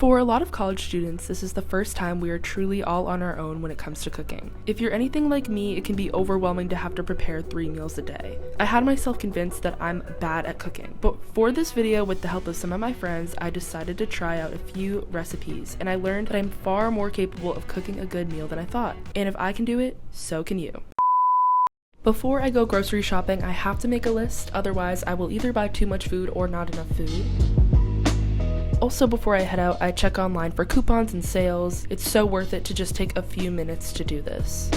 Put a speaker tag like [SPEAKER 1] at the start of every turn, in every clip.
[SPEAKER 1] For a lot of college students, this is the first time we are truly all on our own when it comes to cooking. If you're anything like me, it can be overwhelming to have to prepare 3 meals a day. I had myself convinced that I'm bad at cooking, but for this video, with the help of some of my friends, I decided to try out a few recipes, and I learned that I'm far more capable of cooking a good meal than I thought. And if I can do it, so can you. Before I go grocery shopping, I have to make a list, otherwise I will either buy too much food or not enough food. Also, before I head out, I check online for coupons and sales. It's so worth it to just take a few minutes to do this.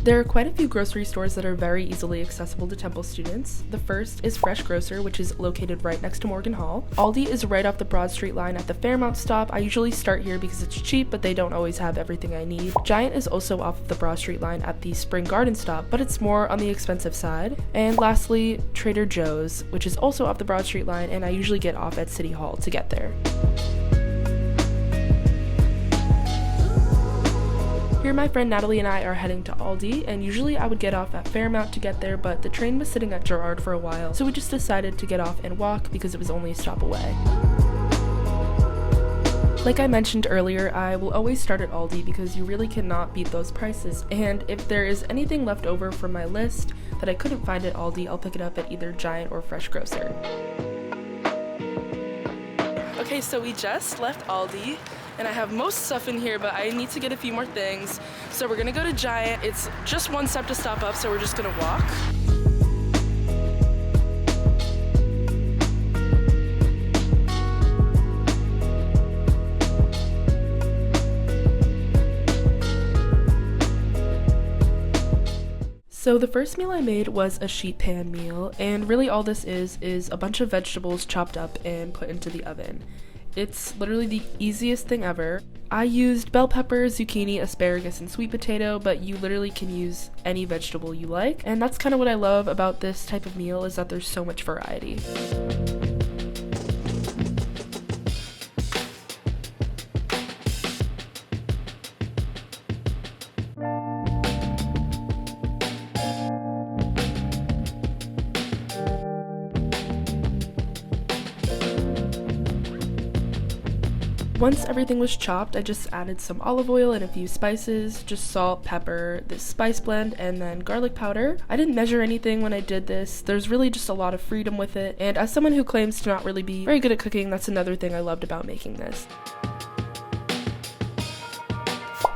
[SPEAKER 1] There are quite a few grocery stores that are very easily accessible to Temple students. The first is Fresh Grocer, which is located right next to Morgan Hall. Aldi is right off the Broad Street line at the Fairmount stop. I usually start here because it's cheap, but they don't always have everything I need. Giant is also off of the Broad Street line at the Spring Garden stop, but it's more on the expensive side. And lastly, Trader Joe's, which is also off the Broad Street line, and I usually get off at City Hall to get there. Here my friend Natalie and I are heading to Aldi, and usually I would get off at Fairmount to get there, but the train was sitting at Girard for a while, so we just decided to get off and walk because it was only a stop away. Like I mentioned earlier, I will always start at Aldi because you really cannot beat those prices, and if there is anything left over from my list that I couldn't find at Aldi, I'll pick it up at either Giant or Fresh Grocer. Okay, so we just left Aldi, and I have most stuff in here, but I need to get a few more things. So we're gonna go to Giant. It's just one step to stop up, so we're just gonna walk. So the first meal I made was a sheet pan meal, and really all this is a bunch of vegetables chopped up and put into the oven. It's literally the easiest thing ever. I used bell pepper, zucchini, asparagus, and sweet potato, but you literally can use any vegetable you like, and that's kind of what I love about this type of meal, is that there's so much variety. Once everything was chopped, I just added some olive oil and a few spices, just salt, pepper, this spice blend, and then garlic powder. I didn't measure anything when I did this. There's really just a lot of freedom with it, and as someone who claims to not really be very good at cooking, that's another thing I loved about making this.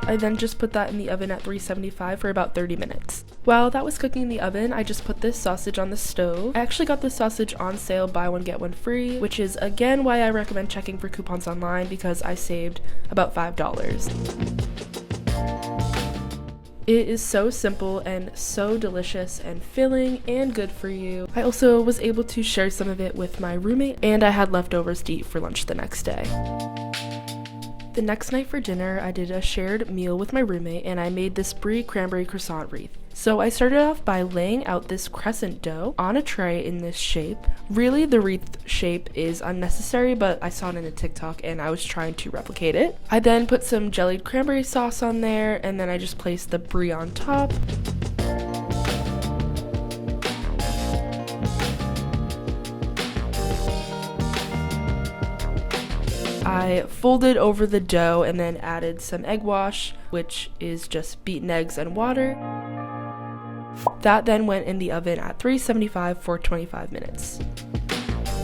[SPEAKER 1] I then just put that in the oven at 375 for about 30 minutes. While that was cooking in the oven, I just put this sausage on the stove. I actually got this sausage on sale, buy one get one free, which is again why I recommend checking for coupons online, because I saved about $5. It is so simple and so delicious and filling and good for you. I also was able to share some of it with my roommate, and I had leftovers to eat for lunch the next day. The next night for dinner, I did a shared meal with my roommate, and I made this Brie cranberry croissant wreath. So I started off by laying out this crescent dough on a tray in this shape. Really, the wreath shape is unnecessary, but I saw it in a TikTok and I was trying to replicate it. I then put some jellied cranberry sauce on there, and then I just placed the Brie on top. I folded over the dough and then added some egg wash, which is just beaten eggs and water. That then went in the oven at 375 for 25 minutes.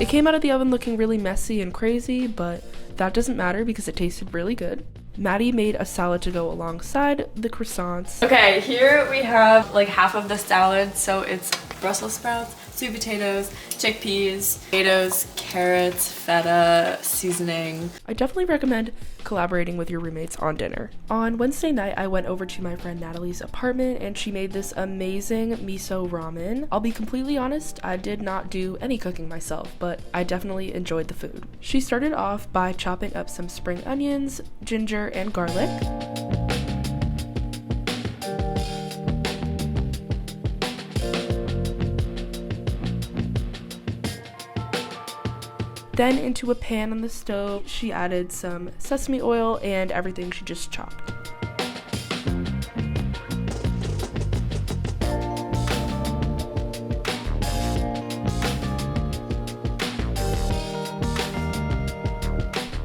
[SPEAKER 1] It came out of the oven looking really messy and crazy, but that doesn't matter because it tasted really good. Maddie made a salad to go alongside the croissants.
[SPEAKER 2] Okay, here we have like half of the salad, so it's Brussels sprouts, sweet potatoes, chickpeas, tomatoes, carrots, feta, seasoning.
[SPEAKER 1] I definitely recommend collaborating with your roommates on dinner. On Wednesday night, I went over to my friend Natalie's apartment and she made this amazing miso ramen. I'll be completely honest, I did not do any cooking myself, but I definitely enjoyed the food. She started off by chopping up some spring onions, ginger, and garlic. Then into a pan on the stove, she added some sesame oil and everything she just chopped.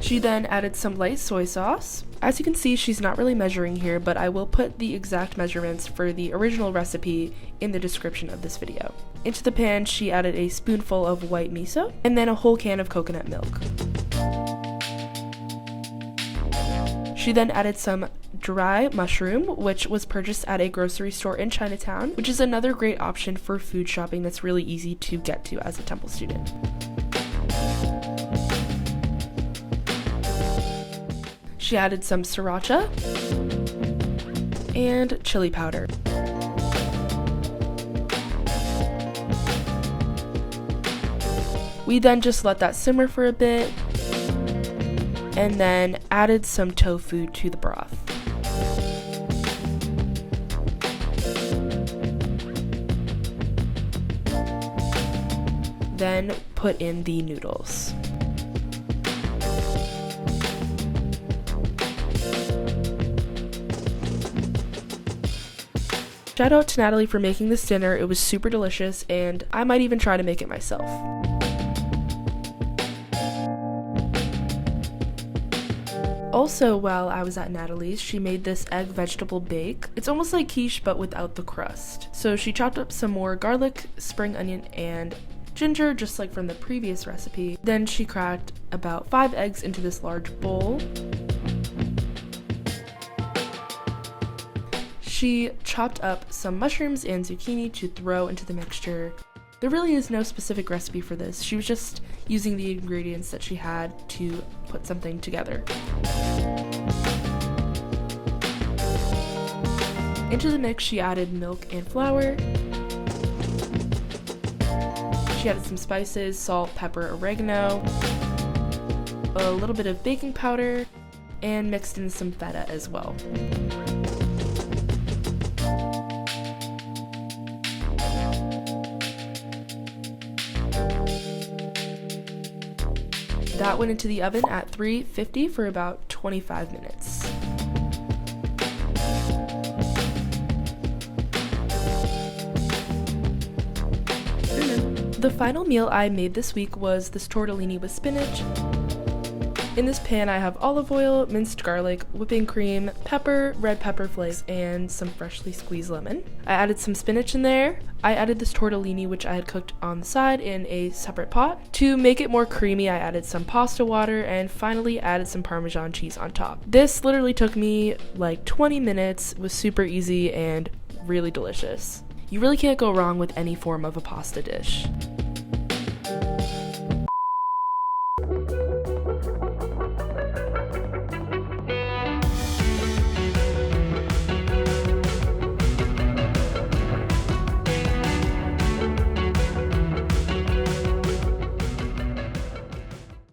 [SPEAKER 1] She then added some light soy sauce. As you can see, she's not really measuring here, but I will put the exact measurements for the original recipe in the description of this video. Into the pan, she added a spoonful of white miso and then a whole can of coconut milk. She then added some dry mushroom, which was purchased at a grocery store in Chinatown, which is another great option for food shopping that's really easy to get to as a Temple student. She added some sriracha and chili powder. We then just let that simmer for a bit and then added some tofu to the broth. Then put in the noodles. Shout out to Natalie for making this dinner. It was super delicious and I might even try to make it myself. Also, while I was at Natalie's, she made this egg vegetable bake. It's almost like quiche but without the crust. So she chopped up some more garlic, spring onion, and ginger, just like from the previous recipe. Then she cracked about 5 eggs into this large bowl. She chopped up some mushrooms and zucchini to throw into the mixture. There really is no specific recipe for this. She was just using the ingredients that she had to put something together. Into the mix, she added milk and flour. She added some spices, salt, pepper, oregano, a little bit of baking powder, and mixed in some feta as well. That went into the oven at 350 for about 25 minutes. The final meal I made this week was this tortellini with spinach. In this pan I have olive oil, minced garlic, whipping cream, pepper, red pepper flakes, and some freshly squeezed lemon. I added some spinach in there. I added this tortellini, which I had cooked on the side in a separate pot. To make it more creamy, I added some pasta water and finally added some Parmesan cheese on top. This literally took me like 20 minutes, it was super easy and really delicious. You really can't go wrong with any form of a pasta dish.